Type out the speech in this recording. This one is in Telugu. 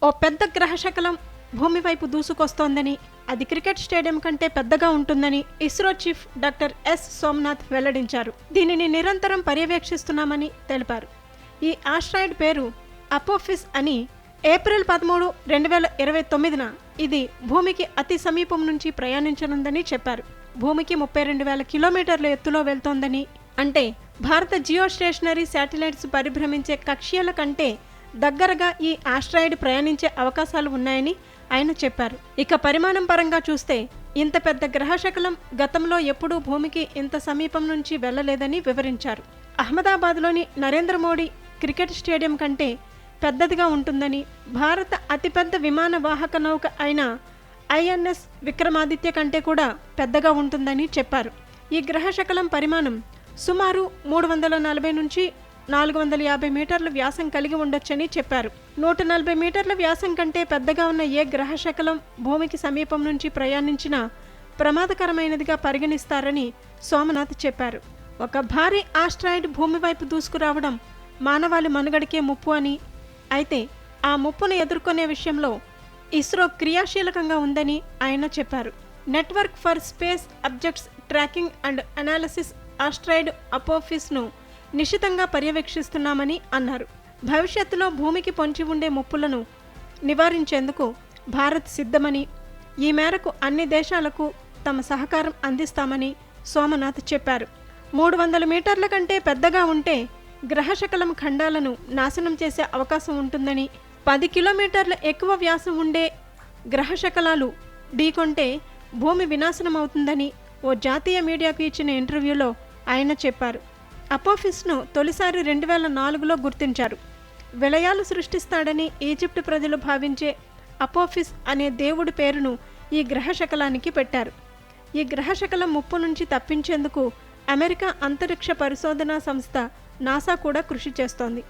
ఓ పెద్ద గ్రహశకలం భూమి వైపు దూసుకొస్తోందని, అది క్రికెట్ స్టేడియం కంటే పెద్దగా ఉంటుందని ISRO chief doctor yes Somnath వెల్లడించారు. దీనిని నిరంతరం పర్యవేక్షిస్తున్నామని తెలిపారు. ఈ ఆస్ట్రాయిడ్ పేరు అపోఫిస్ అని. ఏప్రిల్ 13, 2029న ఇది భూమికి అతి సమీపం నుంచి ప్రయాణించనుందని చెప్పారు. భూమికి 32,000 కిలోమీటర్ల ఎత్తులో వెళ్తోందని, అంటే భారత జియో స్టేషనరీ శాటిలైట్స్ పరిభ్రమించే కక్ష్యల కంటే దగ్గరగా ఈ ఆస్ట్రాయిడ్ ప్రయాణించే అవకాశాలు ఉన్నాయని ఆయన చెప్పారు. ఇక పరిమాణం పరంగా చూస్తే ఇంత పెద్ద గ్రహశకలం గతంలో ఎప్పుడూ భూమికి ఇంత సమీపం నుంచి వెళ్లలేదని వివరించారు. అహ్మదాబాద్లోని నరేంద్ర మోడీ క్రికెట్ స్టేడియం కంటే పెద్దదిగా ఉంటుందని, భారత అతిపెద్ద విమాన వాహక నౌక అయిన ఐఎన్ఎస్ విక్రమాదిత్య కంటే కూడా పెద్దగా ఉంటుందని చెప్పారు. ఈ గ్రహశకలం పరిమాణం సుమారు 340 నుంచి 450 మీటర్ల వ్యాసం కలిగి ఉండొచ్చని చెప్పారు. 140 మీటర్ల వ్యాసం కంటే పెద్దగా ఉన్న ఏ గ్రహశకలం భూమికి సమీపం నుంచి ప్రయాణించినా ప్రమాదకరమైనదిగా పరిగణిస్తారని సోమనాథ్ చెప్పారు. ఒక భారీ ఆస్ట్రాయిడ్ భూమి వైపు దూసుకురావడం మానవాళి మనుగడకే ముప్పు అని, అయితే ఆ ముప్పును ఎదుర్కొనే విషయంలో ఇస్రో క్రియాశీలకంగా ఉందని ఆయన చెప్పారు. Network for space objects tracking and analysis asteroid అపోఫిస్ను నిశితంగా పర్యవేక్షిస్తున్నామని అన్నారు. భవిష్యత్తులో భూమికి పొంచి ఉండే ముప్పులను నివారించేందుకు భారత్ సిద్ధమని, ఈ మేరకు అన్ని దేశాలకు తమ సహకారం అందిస్తామని సోమనాథ్ చెప్పారు. 300 మీటర్ల కంటే పెద్దగా ఉంటే గ్రహశకలం ఖండాలను నాశనం చేసే అవకాశం ఉంటుందని, 10 కిలోమీటర్ల ఎక్కువ వ్యాసం ఉండే గ్రహశకలాలు ఢీకొంటే భూమి వినాశనమవుతుందని ఓ జాతీయ మీడియాకు ఇచ్చిన ఇంటర్వ్యూలో ఆయన చెప్పారు. అపోఫిస్ను తొలిసారి 2004లో గుర్తించారు. విలయాలు సృష్టిస్తాడని ఈజిప్ట్ ప్రజలు భావించే అపోఫిస్ అనే దేవుడి పేరును ఈ గ్రహశకలానికి పెట్టారు. ఈ గ్రహశకలం ముప్పు నుంచి తప్పించేందుకు అమెరికా అంతరిక్ష పరిశోధనా సంస్థ నాసా కూడా కృషి చేస్తోంది.